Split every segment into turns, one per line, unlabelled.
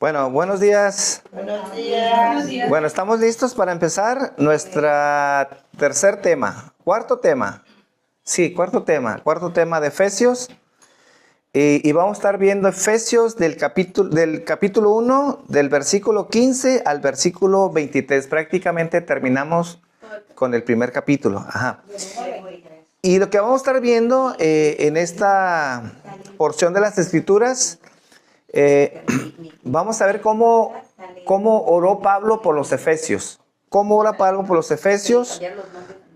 Bueno, buenos días.
Buenos días. Buenos días.
Bueno, estamos listos para empezar nuestra cuarto tema de Efesios. Y vamos a estar viendo Efesios del capítulo 1, del versículo 15 al versículo 23. Prácticamente terminamos con el primer capítulo. Ajá. Y lo que vamos a estar viendo en esta porción de las Escrituras, vamos a ver cómo oró Pablo por los Efesios. ¿Cómo ora Pablo por los Efesios?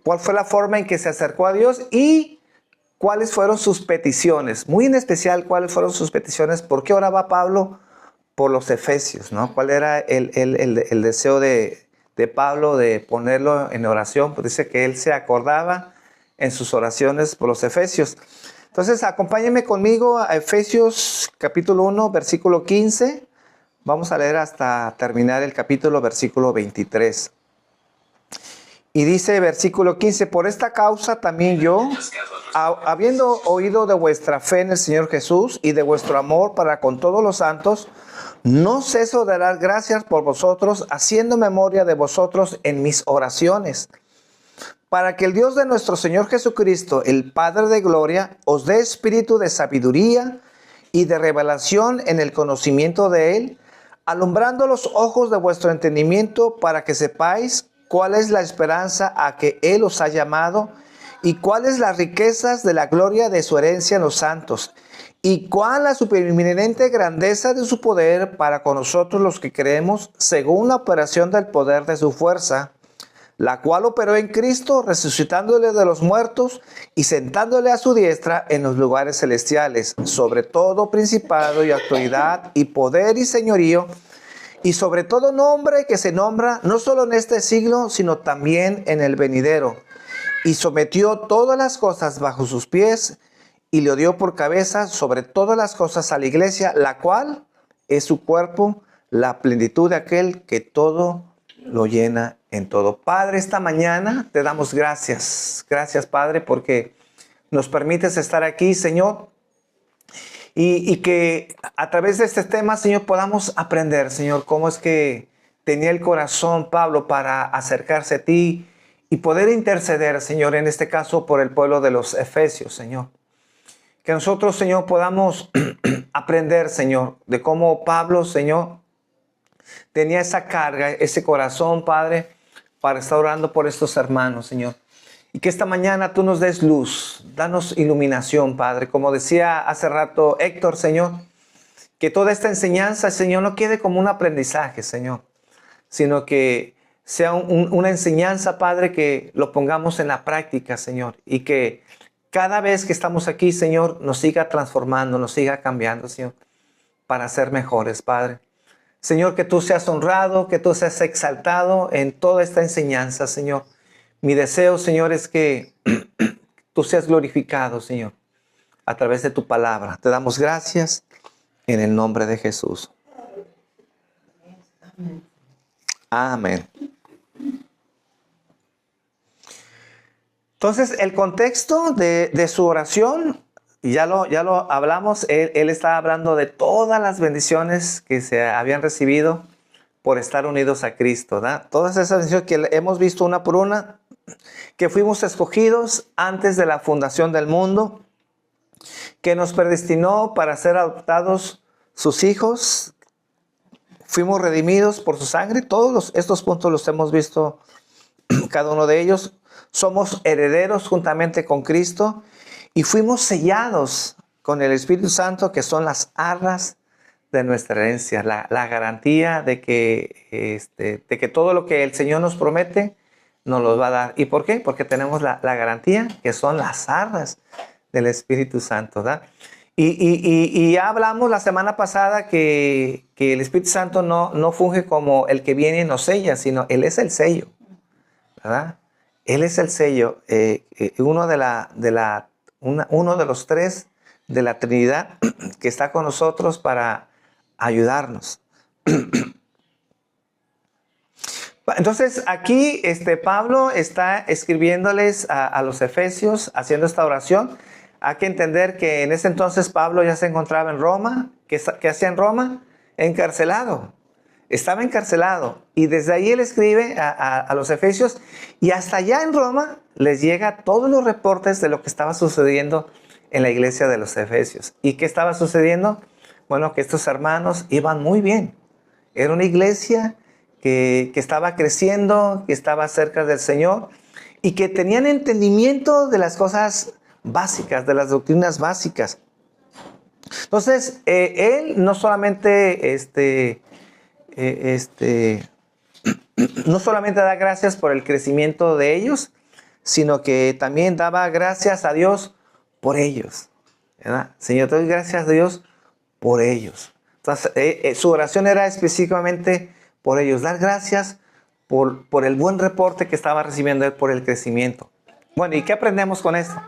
¿Cuál fue la forma en que se acercó a Dios? Y ¿cuáles fueron sus peticiones? Muy en especial, ¿cuáles fueron sus peticiones? ¿Por qué oraba Pablo por los Efesios, ¿no? ¿Cuál era el deseo de Pablo de ponerlo en oración? Pues dice que él se acordaba en sus oraciones por los Efesios. Entonces, acompáñenme conmigo a Efesios capítulo 1, versículo 15. Vamos a leer hasta terminar el capítulo, versículo 23. Y dice, versículo 15, por esta causa también yo, habiendo oído de vuestra fe en el Señor Jesús y de vuestro amor para con todos los santos, no ceso de dar gracias por vosotros, haciendo memoria de vosotros en mis oraciones, para que el Dios de nuestro Señor Jesucristo, el Padre de gloria, os dé espíritu de sabiduría y de revelación en el conocimiento de Él, alumbrando los ojos de vuestro entendimiento, para que sepáis cuál es la esperanza a que Él os ha llamado, y cuáles las riquezas de la gloria de su herencia en los santos, y cuál la supereminente grandeza de su poder para con nosotros los que creemos, según la operación del poder de su fuerza, la cual operó en Cristo, resucitándole de los muertos y sentándole a su diestra en los lugares celestiales, sobre todo principado y autoridad y poder y señorío, y sobre todo nombre que se nombra no solo en este siglo, sino también en el venidero. Y sometió todas las cosas bajo sus pies, y le dio por cabeza sobre todas las cosas a la iglesia, la cual es su cuerpo, la plenitud de aquel que todo lo llena en todo. Padre, esta mañana te damos gracias. Gracias, Padre, porque nos permites estar aquí, Señor. Y que a través de este tema, Señor, podamos aprender, Señor, cómo es que tenía el corazón Pablo para acercarse a ti y poder interceder, Señor, en este caso por el pueblo de los Efesios, Señor. Que nosotros, Señor, podamos aprender, Señor, de cómo Pablo, Señor, tenía esa carga, ese corazón, Padre, para estar orando por estos hermanos, Señor. Y que esta mañana tú nos des luz, danos iluminación, Padre. Como decía hace rato Héctor, Señor, que toda esta enseñanza, Señor, no quede como un aprendizaje, Señor, sino que sea una enseñanza, Padre, que lo pongamos en la práctica, Señor. Y que cada vez que estamos aquí, Señor, nos siga transformando, nos siga cambiando, Señor, para ser mejores, Padre. Señor, que tú seas honrado, que tú seas exaltado en toda esta enseñanza, Señor. Mi deseo, Señor, es que tú seas glorificado, Señor, a través de tu palabra. Te damos gracias en el nombre de Jesús. Amén. Entonces, el contexto de su oración, ya lo hablamos, él está hablando de todas las bendiciones que se habían recibido por estar unidos a Cristo, ¿verdad? Todas esas bendiciones que hemos visto una por una, que fuimos escogidos antes de la fundación del mundo, que nos predestinó para ser adoptados sus hijos, fuimos redimidos por su sangre. Todos estos puntos los hemos visto, cada uno de ellos. Somos herederos juntamente con Cristo y fuimos sellados con el Espíritu Santo, que son las arras de nuestra herencia, la garantía de que todo lo que el Señor nos promete nos lo va a dar. ¿Y por qué? Porque tenemos la garantía, que son las arras del Espíritu Santo, ¿verdad? Y ya hablamos la semana pasada que el Espíritu Santo no funge como el que viene y nos sella, sino Él es el sello, ¿verdad? Él es el sello, uno de los tres de la Trinidad que está con nosotros para ayudarnos. Entonces aquí Pablo está escribiéndoles a los Efesios, haciendo esta oración. Hay que entender que en ese entonces Pablo ya se encontraba en Roma. ¿Qué hacía en Roma? encarcelado. Estaba encarcelado. Y desde ahí él escribe a los efesios. Y hasta allá en Roma les llega todos los reportes de lo que estaba sucediendo en la iglesia de los efesios. ¿Y qué estaba sucediendo? Bueno, que estos hermanos iban muy bien. Era una iglesia que estaba creciendo, que estaba cerca del Señor y que tenían entendimiento de las cosas básicas, de las doctrinas básicas. Entonces, él no solamente no solamente da gracias por el crecimiento de ellos, sino que también daba gracias a Dios por ellos, ¿verdad? Señor, te doy gracias a Dios por ellos. Entonces, su oración era específicamente por ellos, dar gracias por el buen reporte que estaba recibiendo él por el crecimiento. Bueno, ¿y qué aprendemos con esto?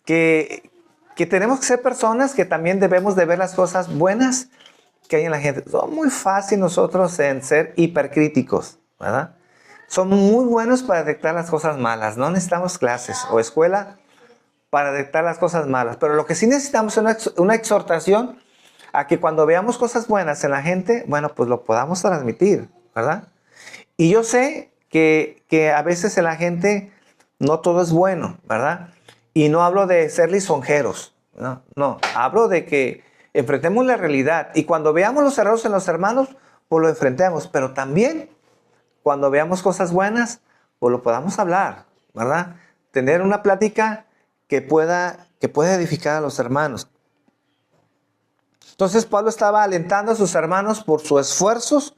Que tenemos que ser personas que también debemos de ver las cosas buenas que hay en la gente. Son muy fácil nosotros en ser hipercríticos, ¿verdad? Son muy buenos para detectar las cosas malas. No necesitamos clases o escuela para detectar las cosas malas. Pero lo que sí necesitamos es una exhortación a que cuando veamos cosas buenas en la gente, bueno, pues lo podamos transmitir, ¿verdad? Y yo sé que a veces en la gente no todo es bueno, ¿verdad? Y no hablo de ser lisonjeros, no, hablo de que enfrentemos la realidad. Y cuando veamos los errores en los hermanos, pues lo enfrentemos. Pero también, cuando veamos cosas buenas, pues lo podamos hablar, ¿verdad? Tener una plática que pueda edificar a los hermanos. Entonces Pablo estaba alentando a sus hermanos por sus esfuerzos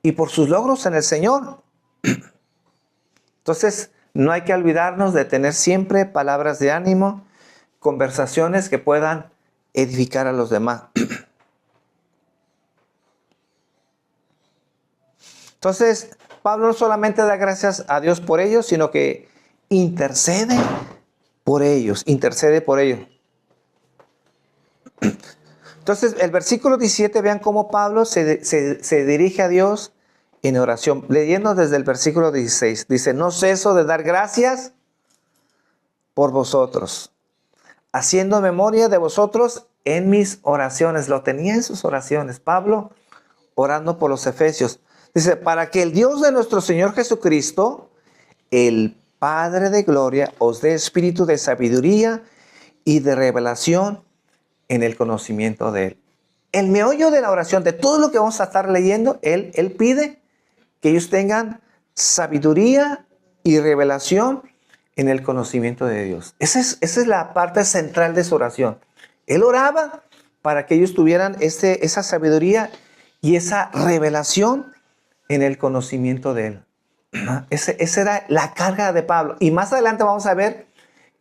y por sus logros en el Señor. Entonces no hay que olvidarnos de tener siempre palabras de ánimo, conversaciones que puedan edificar a los demás. Entonces Pablo no solamente da gracias a Dios por ellos, sino que intercede por ellos. Entonces, el versículo 17, vean cómo Pablo se dirige a Dios en oración. Leyendo desde el versículo 16, dice, no ceso de dar gracias por vosotros, haciendo memoria de vosotros en mis oraciones. Lo tenía en sus oraciones, Pablo orando por los efesios. Dice, para que el Dios de nuestro Señor Jesucristo, el Padre de gloria, os dé espíritu de sabiduría y de revelación en el conocimiento de Él. El meollo de la oración, de todo lo que vamos a estar leyendo, Él pide que ellos tengan sabiduría y revelación en el conocimiento de Dios. Esa es la parte central de su oración. Él oraba para que ellos tuvieran esa sabiduría y esa revelación en el conocimiento de Él. Esa era la carga de Pablo. Y más adelante vamos a ver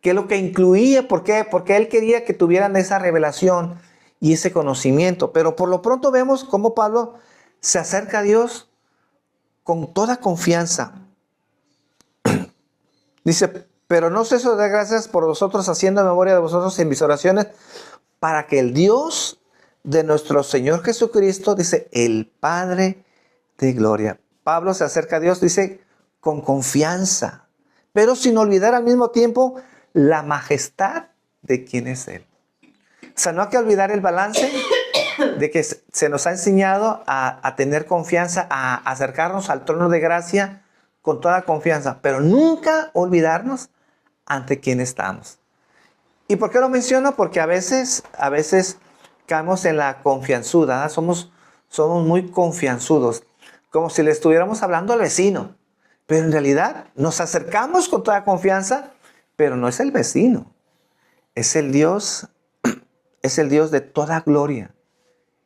qué es lo que incluía, por qué él quería que tuvieran esa revelación y ese conocimiento. Pero por lo pronto vemos cómo Pablo se acerca a Dios con toda confianza. Dice, pero no ceso de dar gracias por vosotros, haciendo memoria de vosotros en mis oraciones, para que el Dios de nuestro Señor Jesucristo, dice, el Padre de gloria. Pablo se acerca a Dios, dice, con confianza, pero sin olvidar al mismo tiempo la majestad de quién es Él. O sea, no hay que olvidar el balance de que se nos ha enseñado a tener confianza, a acercarnos al trono de gracia con toda confianza, pero nunca olvidarnos ante quién estamos. ¿Y por qué lo menciono? Porque a veces caemos en la confianzuda, ¿no? Somos muy confianzudos, como si le estuviéramos hablando al vecino, pero en realidad nos acercamos con toda confianza, pero no es el vecino, es el Dios de toda gloria,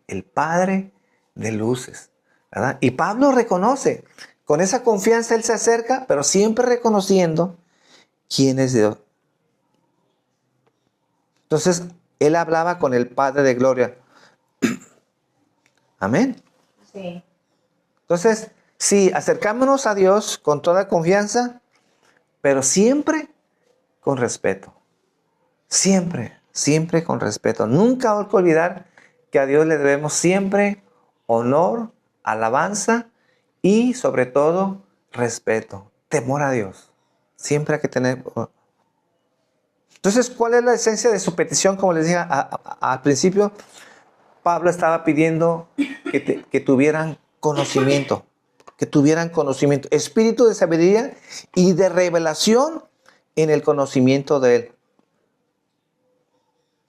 el Padre de luces, ¿verdad? Y Pablo reconoce, con esa confianza él se acerca, pero siempre reconociendo quién es Dios. Entonces, él hablaba con el Padre de gloria. Amén.
Sí.
Entonces, sí, acercámonos a Dios con toda confianza, pero siempre con respeto. Siempre con respeto. Nunca hay que olvidar que a Dios le debemos siempre honor, alabanza y sobre todo respeto, temor a Dios. Siempre hay que tener. Entonces, ¿cuál es la esencia de su petición? Como les dije al principio, Pablo estaba pidiendo que tuvieran conocimiento, espíritu de sabiduría y de revelación en el conocimiento de él.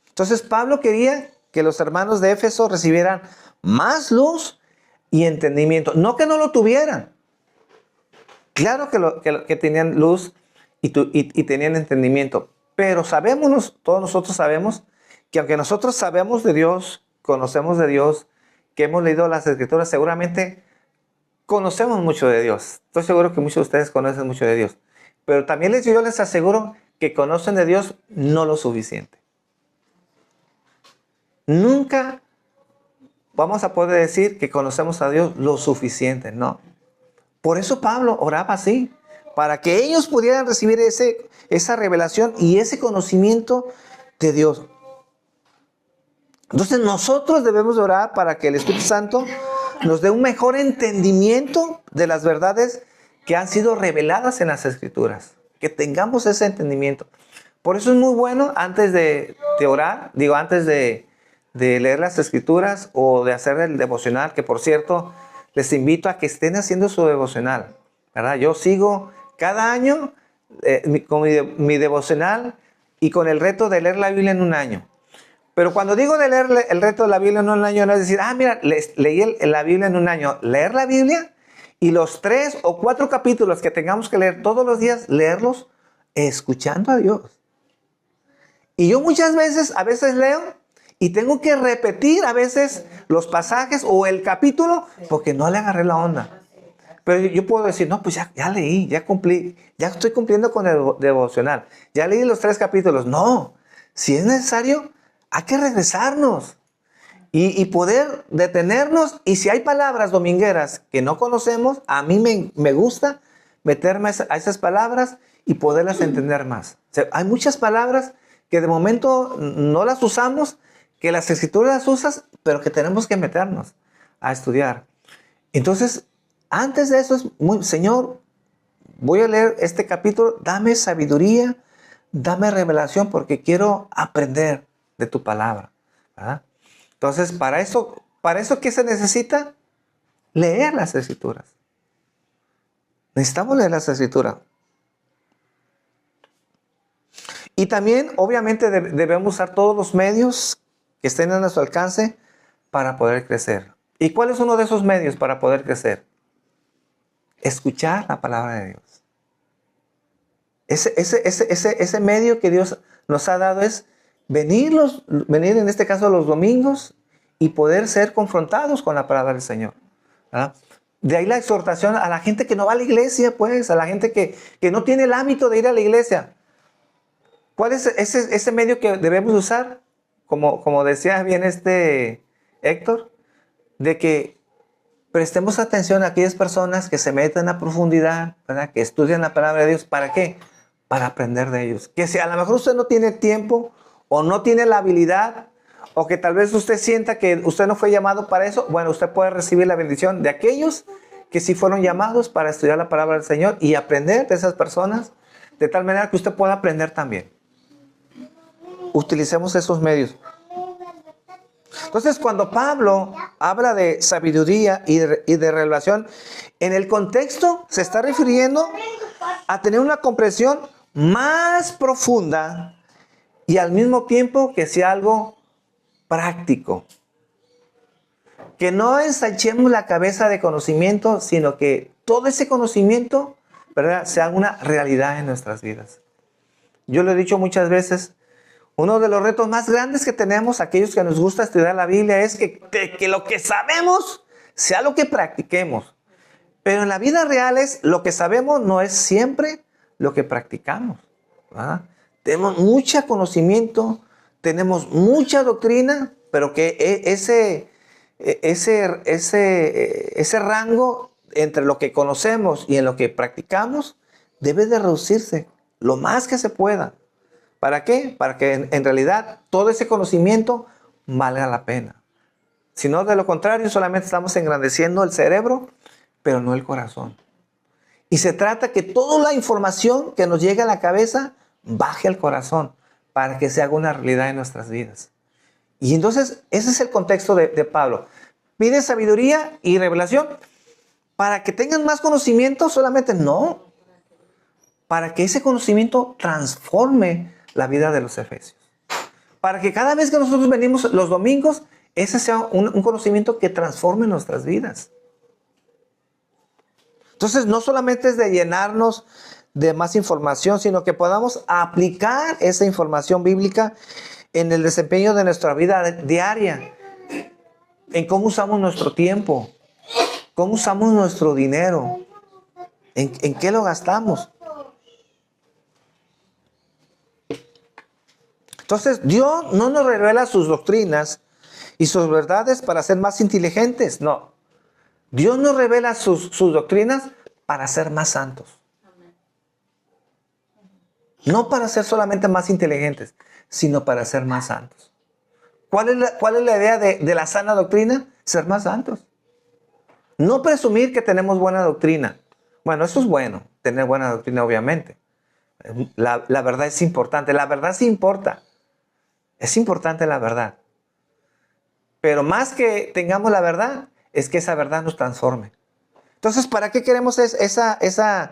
Entonces Pablo quería que los hermanos de Éfeso recibieran más luz y entendimiento. No que no lo tuvieran. Claro que tenían luz y tenían entendimiento. Pero todos nosotros sabemos que aunque nosotros sabemos de Dios, conocemos de Dios, que hemos leído las Escrituras, seguramente conocemos mucho de Dios. Estoy seguro que muchos de ustedes conocen mucho de Dios. Pero también yo les aseguro que conocen de Dios no lo suficiente. Nunca vamos a poder decir que conocemos a Dios lo suficiente, no. Por eso Pablo oraba así, para que ellos pudieran recibir esa revelación y ese conocimiento de Dios. Entonces nosotros debemos orar para que el Espíritu Santo nos dé un mejor entendimiento de las verdades que han sido reveladas en las Escrituras. Que tengamos ese entendimiento. Por eso es muy bueno antes de orar, antes de leer las Escrituras o de hacer el devocional, que por cierto, les invito a que estén haciendo su devocional, ¿verdad? Yo sigo cada año con mi devocional y con el reto de leer la Biblia en un año. Pero cuando digo de leer el reto de la Biblia en un año, no es decir, mira, leí la Biblia en un año. Leer la Biblia y los 3 o 4 capítulos que tengamos que leer todos los días, leerlos escuchando a Dios. Y yo a veces leo y tengo que repetir a veces los pasajes o el capítulo porque no le agarré la onda. Pero yo puedo decir, no, pues ya leí, ya cumplí, ya estoy cumpliendo con el devocional. Ya leí los 3 capítulos. No, si es necesario, hay que regresarnos y poder detenernos. Y si hay palabras domingueras que no conocemos, a mí me gusta meterme a esas palabras y poderlas entender más. O sea, hay muchas palabras que de momento no las usamos, que las Escrituras las usas, pero que tenemos que meternos a estudiar. Entonces, antes de eso, Señor, voy a leer este capítulo, dame sabiduría, dame revelación, porque quiero aprender de tu palabra, ¿verdad? Entonces, para eso, ¿qué se necesita? Leer las Escrituras. Necesitamos leer las Escrituras. Y también, obviamente, debemos usar todos los medios que estén a nuestro alcance para poder crecer. ¿Y cuál es uno de esos medios para poder crecer? Escuchar la palabra de Dios. Ese medio que Dios nos ha dado es venir en este caso los domingos y poder ser confrontados con la palabra del Señor, ¿verdad? De ahí la exhortación a la gente que no va a la iglesia, pues, a la gente que no tiene el hábito de ir a la iglesia. ¿Cuál es ese medio que debemos usar? Como decía bien Héctor, de que prestemos atención a aquellas personas que se meten a profundidad, ¿verdad? Que estudian la palabra de Dios. ¿Para qué? Para aprender de ellos. Que si a lo mejor usted no tiene tiempo o no tiene la habilidad o que tal vez usted sienta que usted no fue llamado para eso, bueno, usted puede recibir la bendición de aquellos que sí fueron llamados para estudiar la palabra del Señor y aprender de esas personas de tal manera que usted pueda aprender también. Utilicemos esos medios. Entonces, cuando Pablo habla de sabiduría y de revelación, en el contexto se está refiriendo a tener una comprensión más profunda y al mismo tiempo que sea algo práctico. Que no ensanchemos la cabeza de conocimiento, sino que todo ese conocimiento, ¿verdad?, sea una realidad en nuestras vidas. Yo lo he dicho muchas veces, uno de los retos más grandes que tenemos, aquellos que nos gusta estudiar la Biblia, es que lo que sabemos sea lo que practiquemos. Pero en la vida real lo que sabemos no es siempre lo que practicamos, ¿verdad? Tenemos mucho conocimiento, tenemos mucha doctrina, pero que ese rango entre lo que conocemos y en lo que practicamos debe de reducirse lo más que se pueda. ¿Para qué? Para que en realidad todo ese conocimiento valga la pena. Si no, de lo contrario, solamente estamos engrandeciendo el cerebro, pero no el corazón. Y se trata que toda la información que nos llega a la cabeza baje al corazón para que se haga una realidad en nuestras vidas. Y entonces ese es el contexto de Pablo. Pide sabiduría y revelación para que tengan más conocimiento solamente, no. Para que ese conocimiento transforme la vida de los efesios. Para que cada vez que nosotros venimos los domingos, ese sea un conocimiento que transforme nuestras vidas. Entonces, no solamente es de llenarnos de más información, sino que podamos aplicar esa información bíblica en el desempeño de nuestra vida diaria, en cómo usamos nuestro tiempo, cómo usamos nuestro dinero, en qué lo gastamos. Entonces, Dios no nos revela sus doctrinas y sus verdades para ser más inteligentes, no. Dios nos revela sus doctrinas para ser más santos. No para ser solamente más inteligentes, sino para ser más santos. ¿Cuál es la idea de la sana doctrina? Ser más santos. No presumir que tenemos buena doctrina. Bueno, eso es bueno, tener buena doctrina obviamente. La verdad es importante, la verdad sí importa. Es importante la verdad. Pero más que tengamos la verdad, es que esa verdad nos transforme. Entonces, ¿para qué queremos esa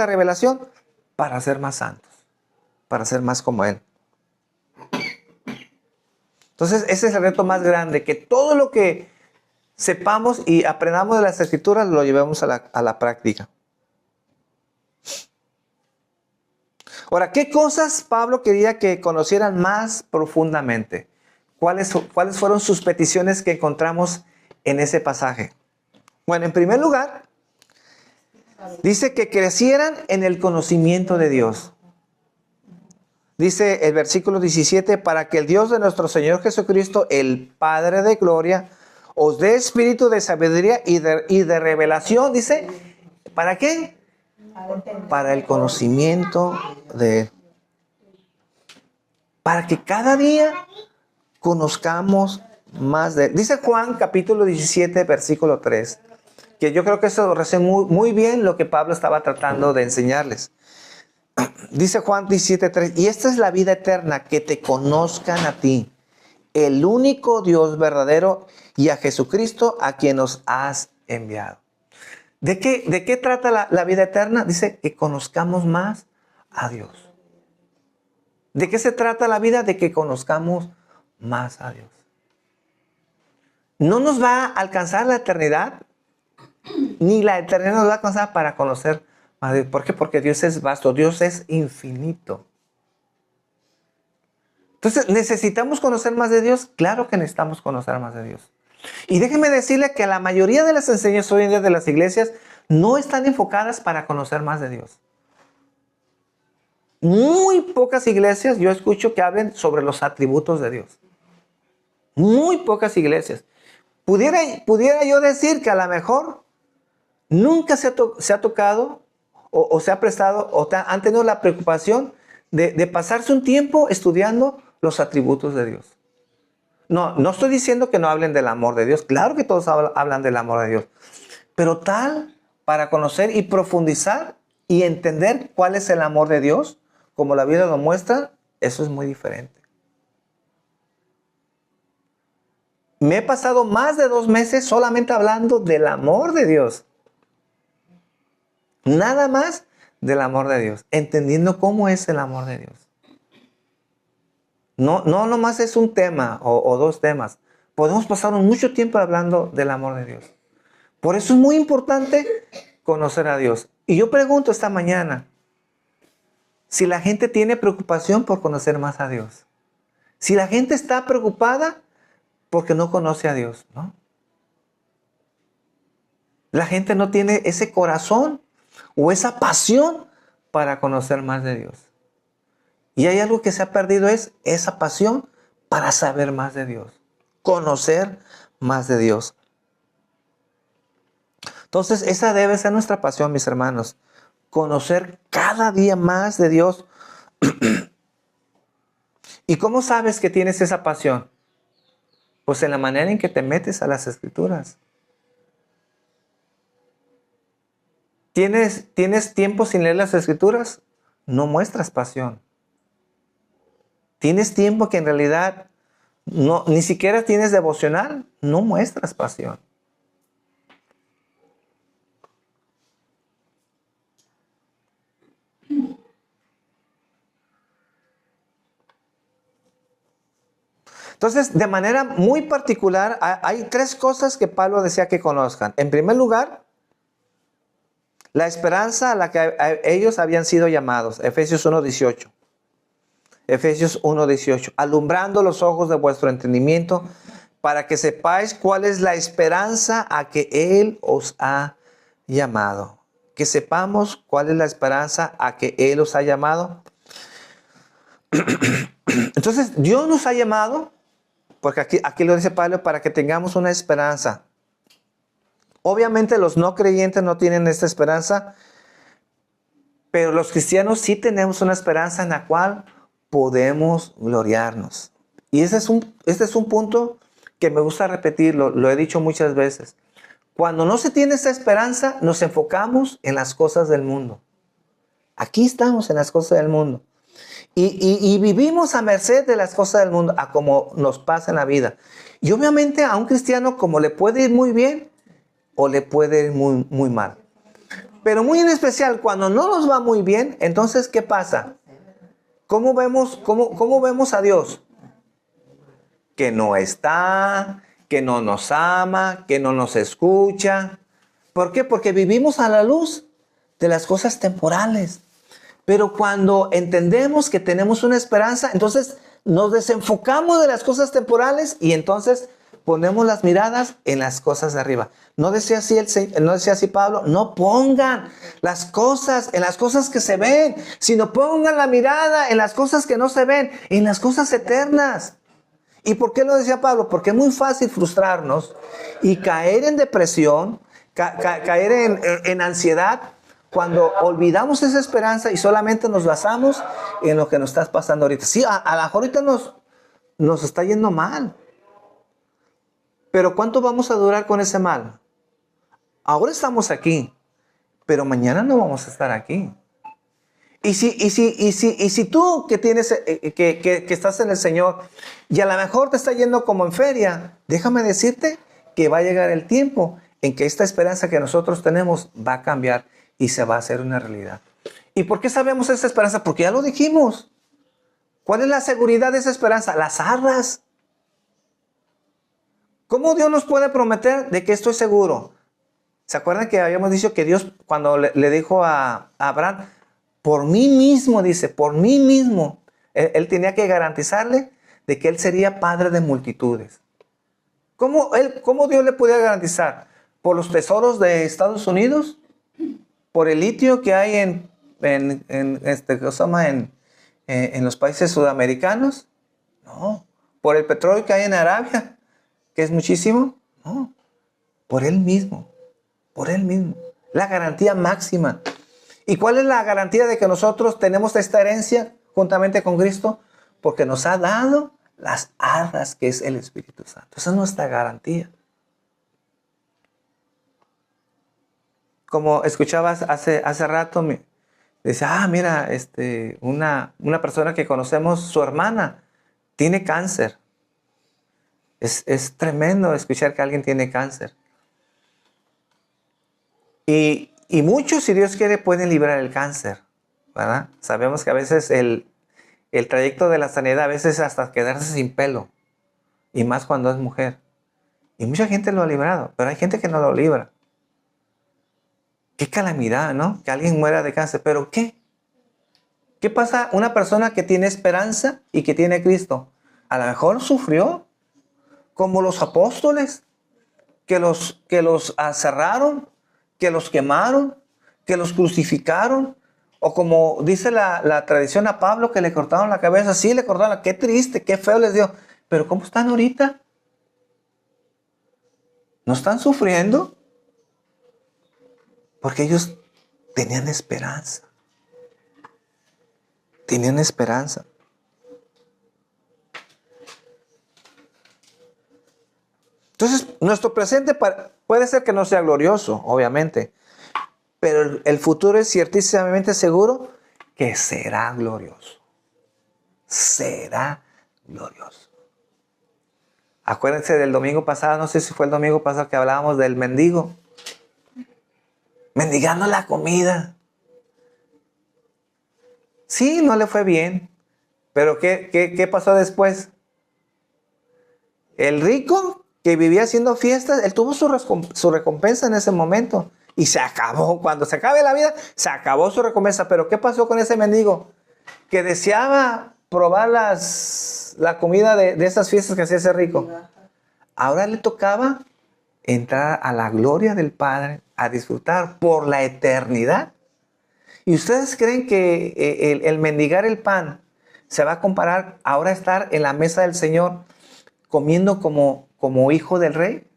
revelación? Para ser más santos, para ser más como Él. Entonces, ese es el reto más grande, que todo lo que sepamos y aprendamos de las Escrituras lo llevemos a la práctica. Ahora, ¿qué cosas Pablo quería que conocieran más profundamente? ¿Cuáles fueron sus peticiones que encontramos en ese pasaje? Bueno, en primer lugar, dice que crecieran en el conocimiento de Dios. Dice el versículo 17, para que el Dios de nuestro Señor Jesucristo, el Padre de gloria, os dé espíritu de sabiduría y de revelación. Dice, ¿para qué? Para el conocimiento de Él. Para que cada día conozcamos más de Él. Dice Juan capítulo 17, versículo 3, que yo creo que eso resume muy bien lo que Pablo estaba tratando de enseñarles. Dice Juan 17, 3, y esta es la vida eterna, que te conozcan a ti, el único Dios verdadero, y a Jesucristo, a quien nos has enviado. ¿De qué trata la vida eterna? Dice que conozcamos más a Dios. ¿De qué se trata la vida? De que conozcamos más a Dios. No nos va a alcanzar la eternidad, ni la eternidad nos va a alcanzar para conocer a Dios. ¿Por qué? Porque Dios es vasto, Dios es infinito. Entonces, ¿necesitamos conocer más de Dios? Claro que necesitamos conocer más de Dios. Y déjeme decirle que la mayoría de las enseñanzas hoy en día de las iglesias no están enfocadas para conocer más de Dios. Muy pocas iglesias yo escucho que hablen sobre los atributos de Dios. Muy pocas iglesias. Pudiera yo decir que a lo mejor nunca se ha tocado o se ha prestado o han tenido la preocupación de pasarse un tiempo estudiando los atributos de Dios. No estoy diciendo que no hablen del amor de Dios. Claro que todos hablan del amor de Dios. Pero para conocer y profundizar y entender cuál es el amor de Dios, como la Biblia lo muestra, eso es muy diferente. Me he pasado más de 2 meses solamente hablando del amor de Dios. Nada más del amor de Dios. Entendiendo cómo es el amor de Dios. No nomás es un tema o 2 temas. Podemos pasar mucho tiempo hablando del amor de Dios. Por eso es muy importante conocer a Dios. Y yo pregunto esta mañana, si la gente tiene preocupación por conocer más a Dios. Si la gente está preocupada porque no conoce a Dios, ¿no? La gente no tiene ese corazón o esa pasión para conocer más de Dios. Y hay algo que se ha perdido, es esa pasión para saber más de Dios. Conocer más de Dios. Entonces, esa debe ser nuestra pasión, mis hermanos. Conocer cada día más de Dios. ¿Y cómo sabes que tienes esa pasión? Pues en la manera en que te metes a las Escrituras. ¿Tienes tiempo sin leer las Escrituras? No muestras pasión. Tienes tiempo que en realidad No, ni siquiera tienes devocional, no muestras pasión. Entonces, de manera muy particular, hay tres cosas que Pablo decía que conozcan. En primer lugar, la esperanza a la que ellos habían sido llamados. Efesios 1:18. Efesios 1:18. Alumbrando los ojos de vuestro entendimiento, para que sepáis cuál es la esperanza a que Él os ha llamado. Que sepamos cuál es la esperanza a que Él os ha llamado. Entonces, Dios nos ha llamado, porque aquí lo dice Pablo, para que tengamos una esperanza. Obviamente los no creyentes no tienen esta esperanza, pero los cristianos sí tenemos una esperanza en la cual podemos gloriarnos. Y este es un punto que me gusta repetir, lo he dicho muchas veces. Cuando no se tiene esta esperanza, nos enfocamos en las cosas del mundo. Aquí estamos en las cosas del mundo. Y vivimos a merced de las cosas del mundo, a como nos pasa en la vida. Y obviamente a un cristiano como le puede ir muy bien o le puede ir muy, muy mal. Pero muy en especial cuando no nos va muy bien, entonces ¿qué pasa? ¿Cómo vemos a Dios? Que no está, que no nos ama, que no nos escucha. ¿Por qué? Porque vivimos a la luz de las cosas temporales. Pero cuando entendemos que tenemos una esperanza, entonces nos desenfocamos de las cosas temporales y entonces ponemos las miradas en las cosas de arriba. No decía así Pablo, no pongan las cosas en las cosas que se ven, sino pongan la mirada en las cosas que no se ven, en las cosas eternas. ¿Y por qué lo decía Pablo? Porque es muy fácil frustrarnos y caer en depresión, caer en ansiedad, cuando olvidamos esa esperanza y solamente nos basamos en lo que nos está pasando ahorita. Sí, a lo mejor ahorita nos está yendo mal. Pero ¿cuánto vamos a durar con ese mal? Ahora estamos aquí, pero mañana no vamos a estar aquí. Y si tú que tienes, que estás en el Señor y a lo mejor te está yendo como en feria, déjame decirte que va a llegar el tiempo en que esta esperanza que nosotros tenemos va a cambiar y se va a hacer una realidad. ¿Y por qué sabemos esta esperanza? Porque ya lo dijimos. ¿Cuál es la seguridad de esa esperanza? Las arras. ¿Cómo Dios nos puede prometer de que esto es seguro? ¿Se acuerdan que habíamos dicho que Dios cuando le dijo a Abraham, por mí mismo, dice, por mí mismo, él tenía que garantizarle de que él sería padre de multitudes? ¿Cómo Dios le podía garantizar? ¿Por los tesoros de Estados Unidos? ¿Por el litio que hay en los países sudamericanos? No. ¿Por el petróleo que hay en Arabia, que es muchísimo? No. Por Él mismo. Por Él mismo. La garantía máxima. ¿Y cuál es la garantía de que nosotros tenemos esta herencia juntamente con Cristo? Porque nos ha dado las arras que es el Espíritu Santo. Esa es nuestra garantía. Como escuchabas hace rato, dice, mira, una persona que conocemos, su hermana, tiene cáncer. Es tremendo escuchar que alguien tiene cáncer. Y muchos, si Dios quiere, pueden librar el cáncer, ¿verdad? Sabemos que a veces el trayecto de la sanidad, a veces hasta quedarse sin pelo. Y más cuando es mujer. Y mucha gente lo ha librado, pero hay gente que no lo libra. Qué calamidad, ¿no? Que alguien muera de cáncer. ¿Pero qué? ¿Qué pasa una persona que tiene esperanza y que tiene Cristo? A lo mejor sufrió, como los apóstoles, que los aserraron, que los quemaron, que los crucificaron. O como dice la tradición a Pablo, que le cortaron la cabeza. Sí, le cortaron. Qué triste, qué feo les dio. Pero ¿cómo están ahorita? ¿No están sufriendo? Porque ellos tenían esperanza. Tenían esperanza. Entonces, nuestro presente puede ser que no sea glorioso, obviamente. Pero el futuro es ciertísimamente seguro que será glorioso. Será glorioso. Acuérdense del domingo pasado, no sé si fue el domingo pasado que hablábamos del mendigo. Mendigando la comida. Sí, no le fue bien. Pero ¿qué pasó después? El rico que vivía haciendo fiestas, él tuvo su recompensa en ese momento. Y se acabó. Cuando se acabe la vida, se acabó su recompensa. Pero ¿qué pasó con ese mendigo? Que deseaba probar la comida de esas fiestas que hacía ese rico. Ahora le tocaba entrar a la gloria del Padre, a disfrutar por la eternidad. ¿Y ustedes creen que el mendigar el pan se va a comparar ahora a estar en la mesa del Señor comiendo como hijo del rey?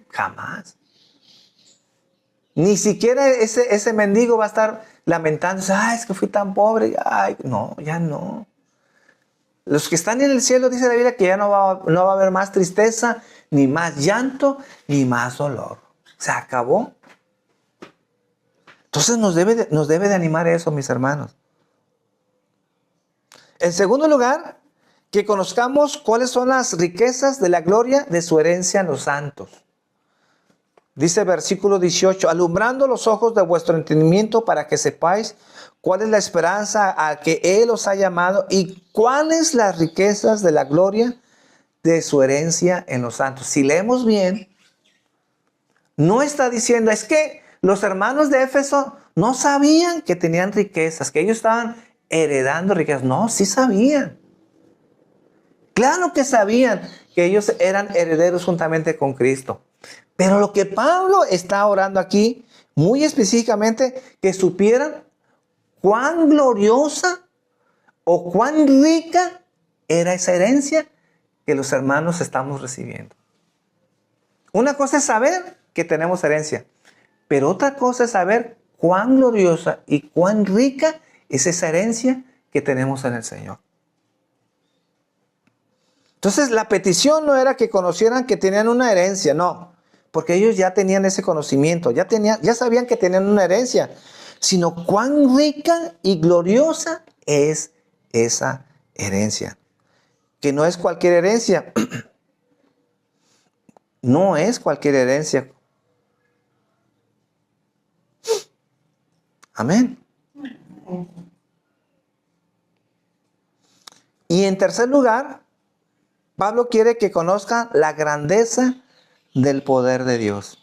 Jamás. Ni siquiera ese mendigo va a estar lamentándose. Ay, es que fui tan pobre. Ay, no, ya no. Los que están en el cielo, dice la Biblia, que ya no va a haber más tristeza, ni más llanto, ni más dolor. Se acabó. Entonces nos debe de animar eso, mis hermanos. En segundo lugar, que conozcamos cuáles son las riquezas de la gloria de su herencia en los santos. Dice versículo 18, alumbrando los ojos de vuestro entendimiento para que sepáis cuál es la esperanza a que Él os ha llamado y cuáles las riquezas de la gloria de su herencia en los santos. Si leemos bien, no está diciendo, es que los hermanos de Éfeso no sabían que tenían riquezas, que ellos estaban heredando riquezas. No, sí sabían. Claro que sabían que ellos eran herederos juntamente con Cristo. Pero lo que Pablo está orando aquí, muy específicamente, que supieran cuán gloriosa o cuán rica era esa herencia que los hermanos estamos recibiendo. Una cosa es saber que tenemos herencia, pero otra cosa es saber cuán gloriosa y cuán rica es esa herencia que tenemos en el Señor. Entonces la petición no era que conocieran que tenían una herencia, no, porque ellos ya tenían ese conocimiento, ya sabían que tenían una herencia, sino cuán rica y gloriosa es esa herencia. Que no es cualquier herencia. No es cualquier herencia. Amén. Y en tercer lugar, Pablo quiere que conozcan la grandeza del poder de Dios.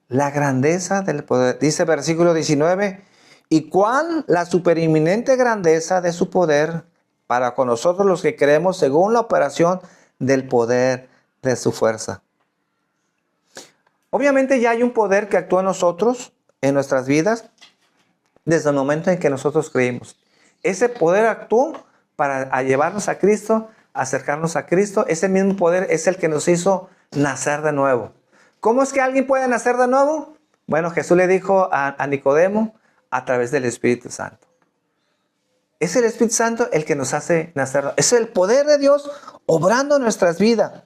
La grandeza del poder. Dice versículo 19, y cuán la superinminente grandeza de su poder para con nosotros los que creemos según la operación del poder de su fuerza. Obviamente ya hay un poder que actúa en nosotros, en nuestras vidas, desde el momento en que nosotros creímos. Ese poder actuó para llevarnos a Cristo, acercarnos a Cristo. Ese mismo poder es el que nos hizo nacer de nuevo. ¿Cómo es que alguien puede nacer de nuevo? Bueno, Jesús le dijo a Nicodemo a través del Espíritu Santo. Es el Espíritu Santo el que nos hace nacer. Es el poder de Dios obrando en nuestras vidas.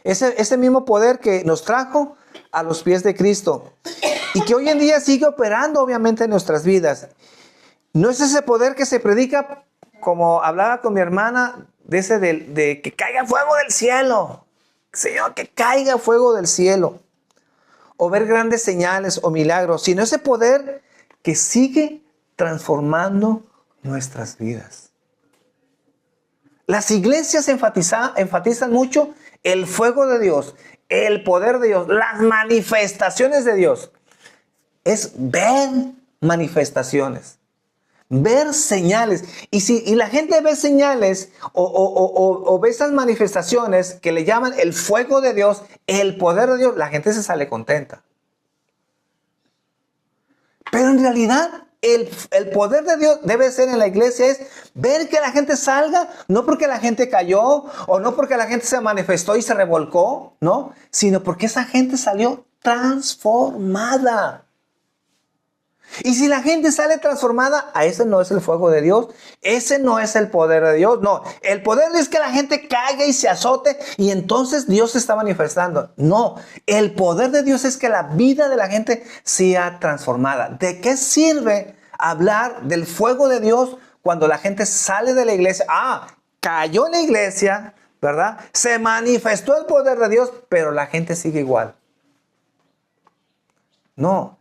Ese mismo poder que nos trajo a los pies de Cristo y que hoy en día sigue operando obviamente en nuestras vidas. No es ese poder que se predica, como hablaba con mi hermana, de que caiga fuego del cielo. Señor, que caiga fuego del cielo. O ver grandes señales o milagros, sino ese poder que sigue transformando nuestras vidas. Las iglesias enfatizan mucho el fuego de Dios, el poder de Dios, las manifestaciones de Dios. Es ver manifestaciones, ver señales. Y la gente ve señales o ve esas manifestaciones que le llaman el fuego de Dios, el poder de Dios, la gente se sale contenta. Pero en realidad el poder de Dios debe ser en la iglesia es ver que la gente salga, no porque la gente cayó o no porque la gente se manifestó y se revolcó, no, sino porque esa gente salió transformada. Y si la gente sale transformada, a ese no es el fuego de Dios, ese no es el poder de Dios, no. El poder es que la gente caiga y se azote y entonces Dios se está manifestando. No, el poder de Dios es que la vida de la gente sea transformada. ¿De qué sirve hablar del fuego de Dios cuando la gente sale de la iglesia? Cayó en la iglesia, ¿verdad? Se manifestó el poder de Dios, pero la gente sigue igual. No,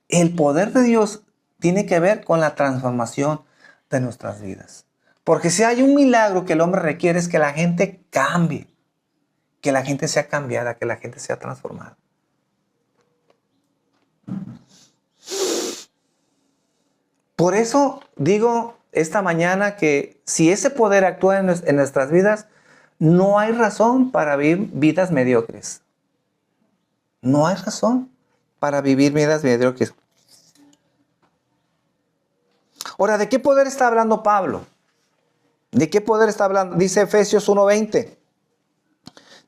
el poder de Dios tiene que ver con la transformación de nuestras vidas. Porque si hay un milagro que el hombre requiere es que la gente cambie, que la gente sea cambiada, que la gente sea transformada. Por eso digo esta mañana que si ese poder actúa en nuestras vidas, no hay razón para vivir vidas mediocres. No hay razón para vivir vidas mediocres. Ahora, ¿de qué poder está hablando Pablo? ¿De qué poder está hablando? Dice Efesios 1:20.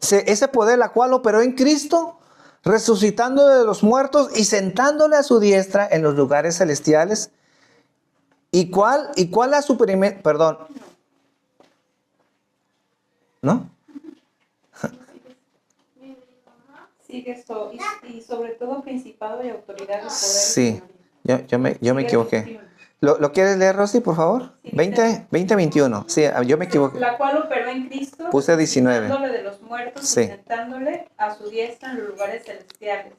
Dice, ese poder la cual operó en Cristo, resucitando de los muertos y sentándole a su diestra en los lugares celestiales. ¿Y cuál la suprimir? Perdón. ¿No?
Sigue esto, y sobre todo principado y autoridad y poder.
Sí, yo me equivoqué. ¿Lo quieres leer, Rosy, por favor?
Sí,
20, 21. Sí, yo me equivoqué.
La cual operó en Cristo,
Puse 19.
resucitándole de los muertos
Sí.
y sentándole a su diestra en los lugares celestiales.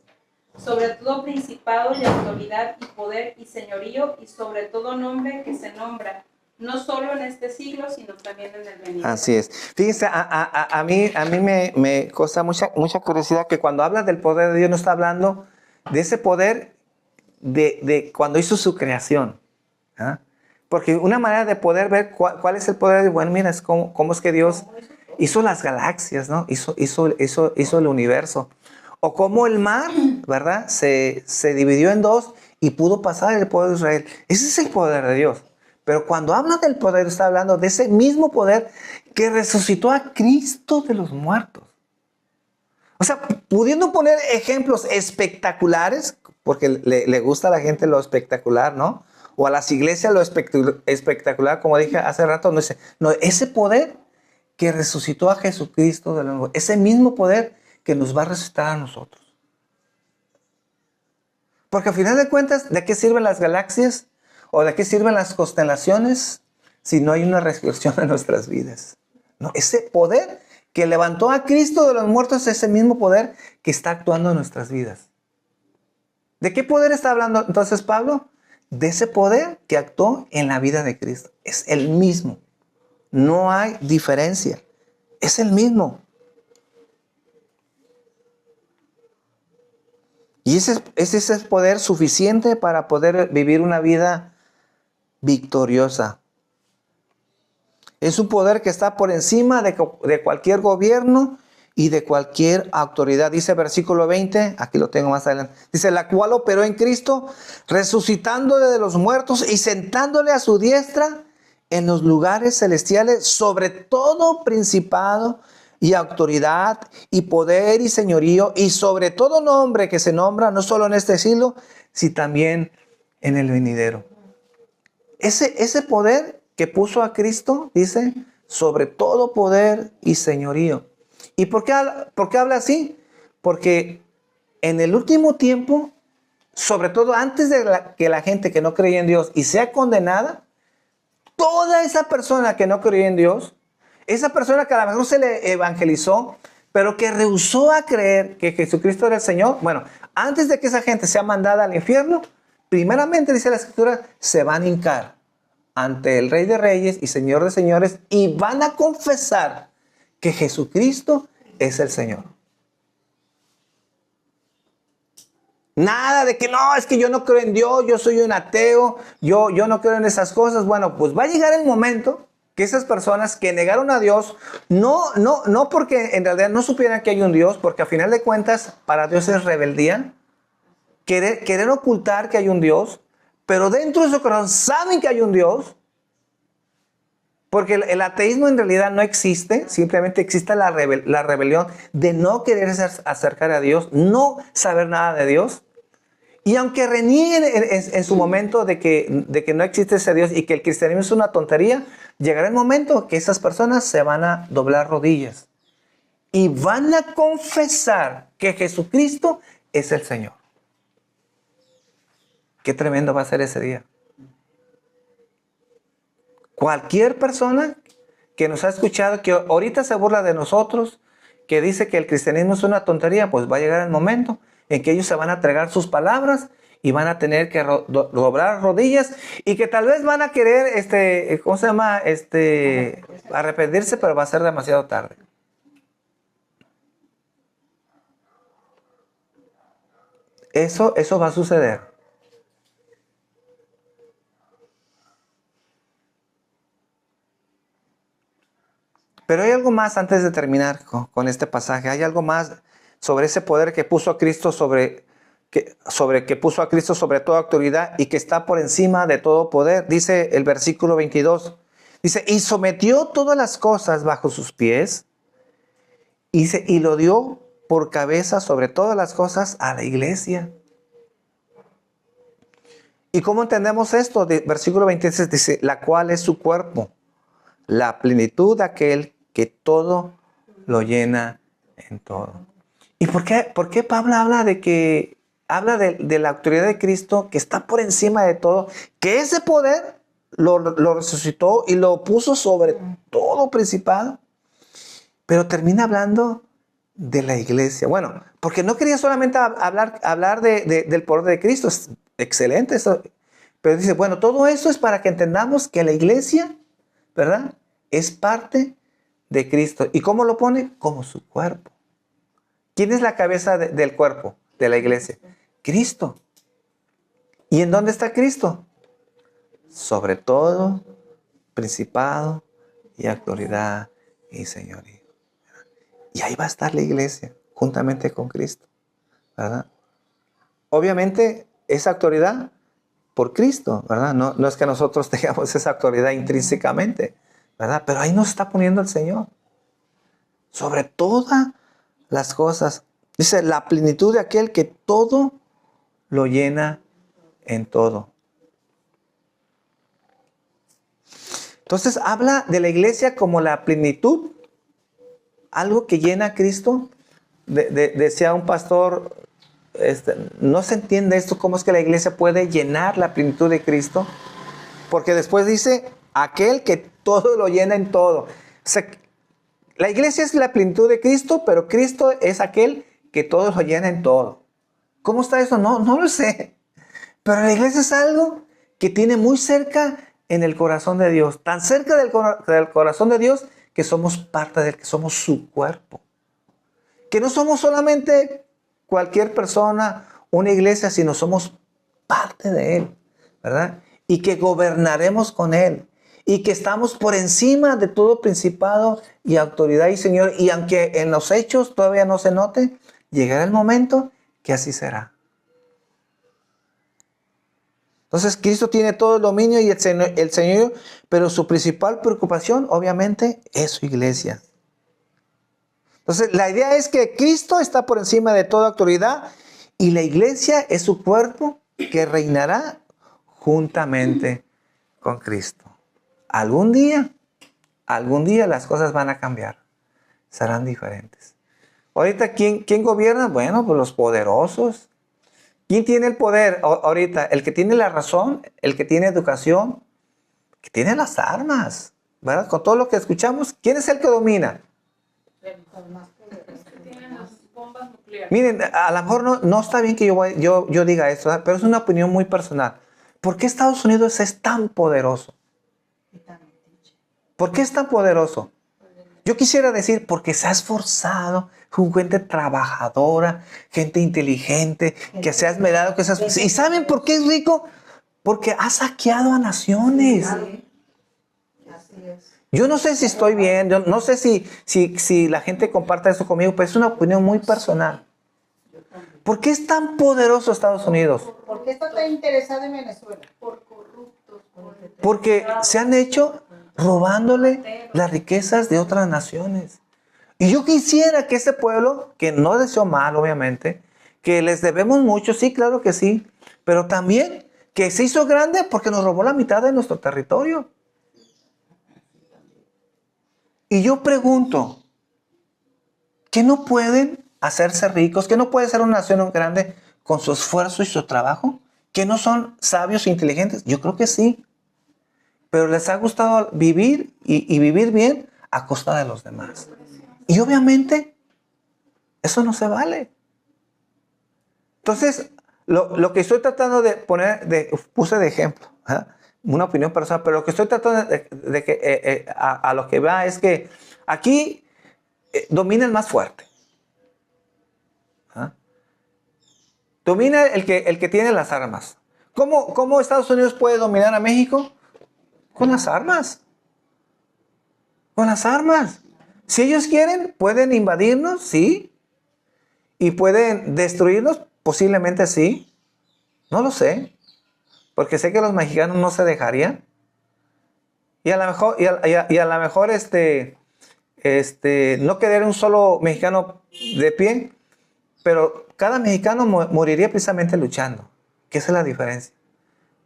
Sobre todo principado y autoridad y poder y señorío y sobre todo nombre que se nombra, no solo en este siglo, sino también en el venidero.
Así es. Fíjense, a mí me causa mucha curiosidad que cuando habla del poder de Dios no está hablando de ese poder de cuando hizo su creación. ¿Ah? Porque una manera de poder ver cuál es el poder, bueno, mira, es cómo es que Dios hizo las galaxias, ¿no? Hizo el universo. O cómo el mar, ¿verdad? Se dividió en dos y pudo pasar el pueblo de Israel. Ese es el poder de Dios. Pero cuando habla del poder, está hablando de ese mismo poder que resucitó a Cristo de los muertos. O sea, pudiendo poner ejemplos espectaculares, porque le gusta a la gente lo espectacular, ¿no? O a las iglesias lo espectacular, como dije hace rato, no, ese poder que resucitó a Jesucristo de los muertos, ese mismo poder que nos va a resucitar a nosotros. Porque al final de cuentas, ¿de qué sirven las galaxias? ¿O de qué sirven las constelaciones si no hay una resurrección en nuestras vidas? No, ese poder que levantó a Cristo de los muertos es ese mismo poder que está actuando en nuestras vidas. ¿De qué poder está hablando entonces Pablo? De ese poder que actuó en la vida de Cristo. Es el mismo. No hay diferencia. Es el mismo. Y ese es el poder suficiente para poder vivir una vida victoriosa. Es un poder que está por encima de cualquier gobierno y de cualquier autoridad. Dice versículo 20, aquí lo tengo más adelante. Dice, la cual operó en Cristo, resucitándole de los muertos y sentándole a su diestra en los lugares celestiales, sobre todo principado y autoridad y poder y señorío y sobre todo nombre que se nombra, no solo en este siglo, sino también en el venidero. Ese poder que puso a Cristo, dice, sobre todo poder y señorío. ¿Y por qué habla así? Porque en el último tiempo, sobre todo antes de que la gente que no creía en Dios y sea condenada, toda esa persona que no creía en Dios, esa persona que a lo mejor se le evangelizó, pero que rehusó a creer que Jesucristo era el Señor, bueno, antes de que esa gente sea mandada al infierno, primeramente, dice la Escritura, se van a hincar ante el Rey de Reyes y Señor de Señores y van a confesar que Jesucristo es el Señor. Nada de que no, es que yo no creo en Dios, yo soy un ateo, yo no creo en esas cosas. Bueno, pues va a llegar el momento que esas personas que negaron a Dios, no porque en realidad no supieran que hay un Dios, porque a final de cuentas para Dios es rebeldía, querer ocultar que hay un Dios, pero dentro de su corazón saben que hay un Dios, porque el ateísmo en realidad no existe, simplemente existe la rebelión de no querer acercar a Dios, no saber nada de Dios. Y aunque renieguen en su momento de que no existe ese Dios y que el cristianismo es una tontería, llegará el momento que esas personas se van a doblar rodillas y van a confesar que Jesucristo es el Señor. Qué tremendo va a ser ese día. Cualquier persona que nos ha escuchado, que ahorita se burla de nosotros, que dice que el cristianismo es una tontería, pues va a llegar el momento en que ellos se van a entregar sus palabras y van a tener que doblar rodillas y que tal vez van a querer, ¿cómo se llama? Arrepentirse, pero va a ser demasiado tarde. Eso va a suceder. Pero hay algo más antes de terminar con este pasaje. Hay algo más sobre ese poder que puso a Cristo que puso a Cristo sobre toda autoridad y que está por encima de todo poder. Dice el versículo 22. Dice, y sometió todas las cosas bajo sus pies y lo dio por cabeza sobre todas las cosas a la iglesia. ¿Y cómo entendemos esto? Versículo 26 dice, la cual es su cuerpo, la plenitud de aquel que todo lo llena en todo. ¿Y por qué Pablo habla de la autoridad de Cristo que está por encima de todo? Que ese poder lo resucitó y lo puso sobre todo principado. Pero termina hablando de la iglesia. Bueno, porque no quería solamente hablar del poder de Cristo. Es excelente eso. Pero dice, bueno, todo eso es para que entendamos que la iglesia, ¿verdad?, es parte de Cristo. ¿Y cómo lo pone? Como su cuerpo. ¿Quién es la cabeza del cuerpo de la iglesia? Cristo. ¿Y en dónde está Cristo? Sobre todo, principado y autoridad y señorío. Y ahí va a estar la iglesia, juntamente con Cristo, ¿verdad? Obviamente, esa autoridad por Cristo, ¿verdad? No es que nosotros tengamos esa autoridad intrínsecamente, ¿verdad? Pero ahí nos está poniendo el Señor. Sobre todas las cosas. Dice, la plenitud de aquel que todo lo llena en todo. Entonces habla de la iglesia como la plenitud, algo que llena a Cristo. Decía un pastor, no se entiende esto, cómo es que la iglesia puede llenar la plenitud de Cristo, porque después dice, aquel que todo lo llena en todo. O sea, la iglesia es la plenitud de Cristo, pero Cristo es aquel que todo lo llena en todo. ¿Cómo está eso? No lo sé. Pero la iglesia es algo que tiene muy cerca en el corazón de Dios. Tan cerca del corazón de Dios que somos parte de él, que somos su cuerpo. Que no somos solamente cualquier persona, una iglesia, sino somos parte de él, ¿verdad? Y que gobernaremos con él. Y que estamos por encima de todo principado y autoridad y señor. Y aunque en los hechos todavía no se note, llegará el momento que así será. Entonces Cristo tiene todo el dominio y el señorío, pero su principal preocupación obviamente es su iglesia. Entonces la idea es que Cristo está por encima de toda autoridad y la iglesia es su cuerpo que reinará juntamente con Cristo. Algún día las cosas van a cambiar, serán diferentes. Ahorita, ¿quién gobierna? Bueno, pues los poderosos. ¿Quién tiene el poder ahorita? El que tiene la razón, el que tiene educación, el que tiene las armas, ¿verdad? Con todo lo que escuchamos, ¿quién es el que domina?
Tienen las bombas nucleares.
Miren, a lo mejor no está bien que yo diga esto, ¿verdad? Pero es una opinión muy personal. ¿Por qué Estados Unidos es tan poderoso? ¿Por qué es tan poderoso? Yo quisiera decir, porque se ha esforzado, gente trabajadora, gente inteligente, que se ha esmerado, ¿Y saben por qué es rico? Porque ha saqueado a naciones.
Así es.
Yo no sé si estoy bien, yo no sé si la gente comparta eso conmigo, pero es una opinión muy personal. ¿Por qué es tan poderoso Estados Unidos?
¿Por qué está tan interesado en Venezuela?
Por corruptos.
Porque se han hecho robándole las riquezas de otras naciones. Y yo quisiera que ese pueblo, que no deseo mal, obviamente, que les debemos mucho, sí, claro que sí, pero también que se hizo grande porque nos robó la mitad de nuestro territorio. Y yo pregunto, ¿qué no pueden hacerse ricos? ¿Qué no puede ser una nación grande con su esfuerzo y su trabajo? ¿Que no son sabios e inteligentes? Yo creo que sí. pero les ha gustado vivir y vivir bien a costa de los demás. Y obviamente, eso no se vale. Entonces, lo que estoy tratando de poner, puse de ejemplo, ¿eh? Una opinión personal, pero lo que estoy tratando de que a lo que va es que aquí domina el más fuerte. ¿Eh? Domina el que tiene las armas. ¿Cómo Estados Unidos puede dominar a México? Con las armas. Con las armas. Si ellos quieren, pueden invadirnos, sí. Y pueden destruirnos, posiblemente sí. No lo sé. Porque sé que los mexicanos no se dejarían. Y a lo mejor, no quedaría un solo mexicano de pie. Pero cada mexicano moriría precisamente luchando. Que esa es la diferencia.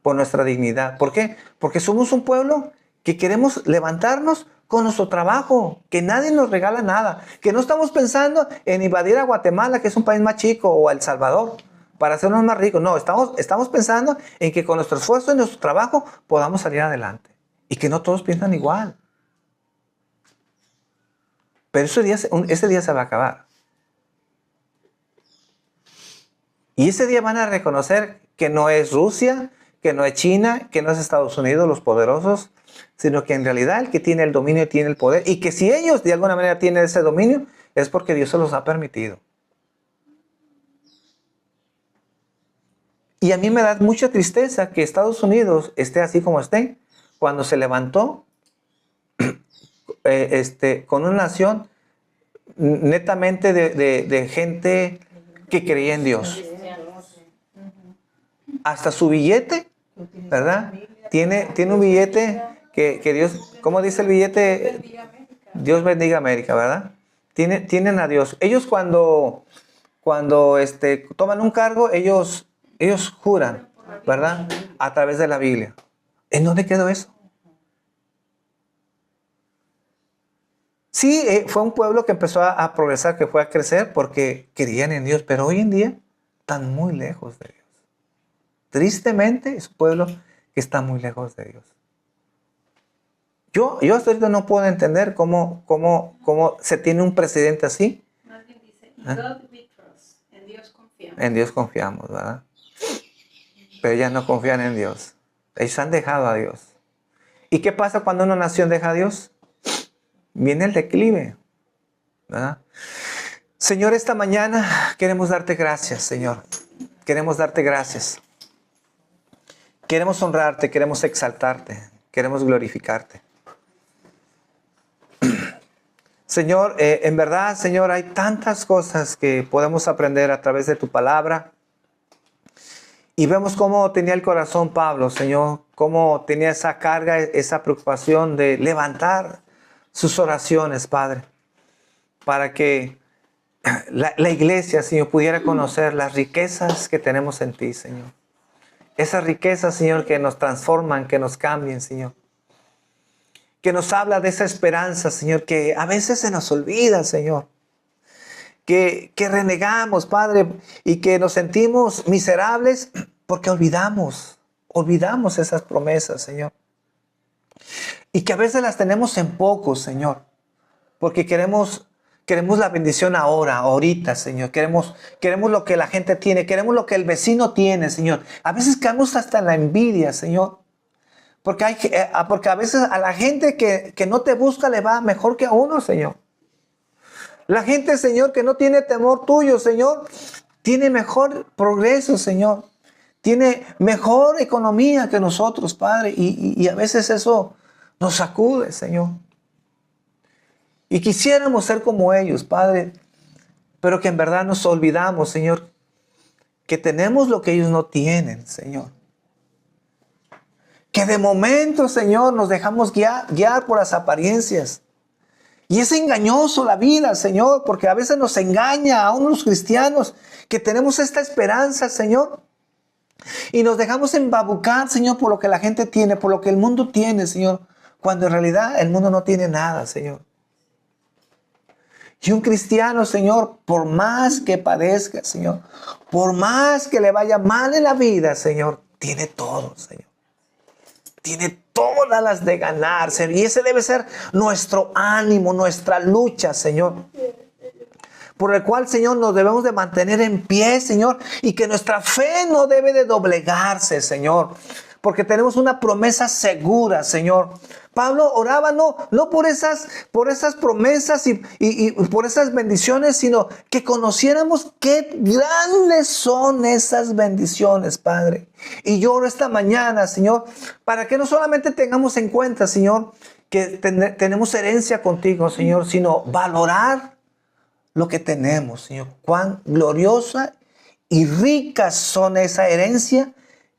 Por nuestra dignidad. ¿Por qué? Porque somos un pueblo que queremos levantarnos con nuestro trabajo, que nadie nos regala nada, que no estamos pensando en invadir a Guatemala, que es un país más chico, o a El Salvador, para hacernos más ricos. No, estamos pensando en que con nuestro esfuerzo y nuestro trabajo podamos salir adelante. Y que no todos piensan igual. Pero ese día se va a acabar. Y ese día van a reconocer que no es Rusia, que no es China, que no es Estados Unidos los poderosos, sino que en realidad el que tiene el dominio tiene el poder. Y que si ellos de alguna manera tienen ese dominio, es porque Dios se los ha permitido. Y a mí me da mucha tristeza que Estados Unidos esté así como esté, cuando se levantó con una nación netamente de gente que creía en Dios. Hasta su billete, ¿verdad? Tiene un billete que Dios, ¿cómo dice el billete? Dios bendiga América, ¿verdad? Tienen a Dios. Ellos cuando toman un cargo, ellos juran, ¿verdad? A través de la Biblia. ¿En dónde quedó eso? Sí, fue un pueblo que empezó a progresar, que fue a crecer porque creían en Dios, pero hoy en día están muy lejos de Dios. Tristemente es un pueblo que está muy lejos de Dios. Yo hasta ahorita no puedo entender cómo se tiene un presidente así.
Más bien dice, God we trust. En Dios confiamos.
En Dios confiamos, ¿verdad? Pero ellas no confían en Dios. Ellos han dejado a Dios. ¿Y qué pasa cuando una nación deja a Dios? Viene el declive, ¿verdad? Señor, esta mañana queremos darte gracias, Señor. Queremos darte gracias. Queremos honrarte, queremos exaltarte, queremos glorificarte. Señor, en verdad, Señor, hay tantas cosas que podemos aprender a través de tu palabra. Y vemos cómo tenía el corazón Pablo, Señor, cómo tenía esa carga, esa preocupación de levantar sus oraciones, Padre, para que la iglesia, Señor, pudiera conocer las riquezas que tenemos en ti, Señor. Esas riquezas, Señor, que nos transforman, que nos cambien, Señor. Que nos habla de esa esperanza, Señor, que a veces se nos olvida, Señor. Que renegamos, Padre, y que nos sentimos miserables porque olvidamos esas promesas, Señor. Y que a veces las tenemos en poco, Señor, porque queremos la bendición ahorita, Señor. Queremos lo que la gente tiene, queremos lo que el vecino tiene, Señor. A veces caemos hasta en la envidia, Señor. Porque a veces a la gente que no te busca le va mejor que a uno, Señor. La gente, Señor, que no tiene temor tuyo, Señor, tiene mejor progreso, Señor. Tiene mejor economía que nosotros, Padre. Y a veces eso nos sacude, Señor. Y quisiéramos ser como ellos, Padre. Pero que en verdad nos olvidamos, Señor, que tenemos lo que ellos no tienen, Señor. Que de momento, Señor, nos dejamos guiar por las apariencias. Y es engañoso la vida, Señor, porque a veces nos engaña a unos cristianos que tenemos esta esperanza, Señor. Y nos dejamos embabucar, Señor, por lo que la gente tiene, por lo que el mundo tiene, Señor. Cuando en realidad el mundo no tiene nada, Señor. Y un cristiano, Señor, por más que padezca, Señor, por más que le vaya mal en la vida, Señor, tiene todo, Señor. tiene todas las de ganar, Señor. Y ese debe ser nuestro ánimo, nuestra lucha, Señor. Por el cual, Señor, nos debemos de mantener en pie, Señor. Y que nuestra fe no debe de doblegarse, Señor. Porque tenemos una promesa segura, Señor. Pablo oraba no por esas promesas y por esas bendiciones, sino que conociéramos qué grandes son esas bendiciones, Padre. Y yo oro esta mañana, Señor, para que no solamente tengamos en cuenta, Señor, que tenemos herencia contigo, Señor, sino valorar lo que tenemos, Señor. Cuán gloriosa y rica son esa herencia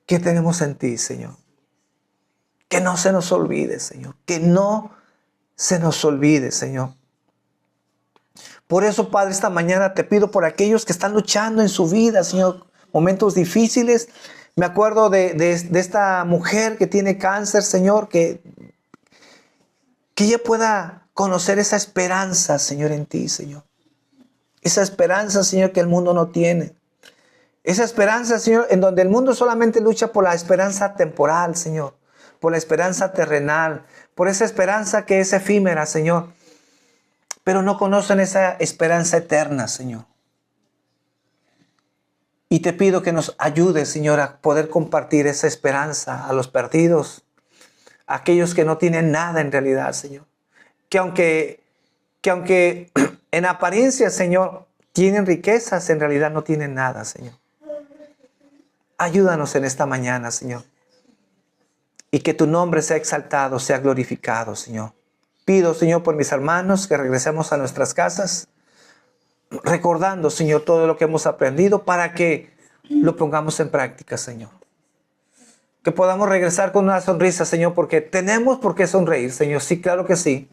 que tenemos en ti, Señor. Que no se nos olvide, Señor. Que no se nos olvide, Señor. Por eso, Padre, esta mañana te pido por aquellos que están luchando en su vida, Señor. Momentos difíciles. Me acuerdo de esta mujer que tiene cáncer, Señor. Que ella pueda conocer esa esperanza, Señor, en ti, Señor. Esa esperanza, Señor, que el mundo no tiene. Esa esperanza, Señor, en donde el mundo solamente lucha por la esperanza temporal, Señor. Por la esperanza terrenal, por esa esperanza que es efímera, Señor. Pero no conocen esa esperanza eterna, Señor. Y te pido que nos ayudes, Señor, a poder compartir esa esperanza a los perdidos, a aquellos que no tienen nada en realidad, Señor. Que aunque en apariencia, Señor, tienen riquezas, en realidad no tienen nada, Señor. Ayúdanos en esta mañana, Señor. Y que tu nombre sea exaltado, sea glorificado, Señor. Pido, Señor, por mis hermanos que regresemos a nuestras casas, recordando, Señor, todo lo que hemos aprendido para que lo pongamos en práctica, Señor. Que podamos regresar con una sonrisa, Señor, porque tenemos por qué sonreír, Señor. Sí, claro que sí.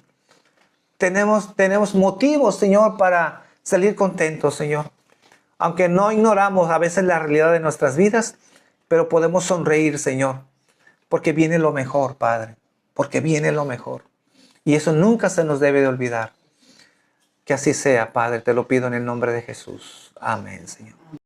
Tenemos motivos, Señor, para salir contentos, Señor. Aunque no ignoramos a veces la realidad de nuestras vidas, pero podemos sonreír, Señor. Porque viene lo mejor, Padre. Porque viene lo mejor. Y eso nunca se nos debe de olvidar. Que así sea, Padre. Te lo pido en el nombre de Jesús. Amén, Señor.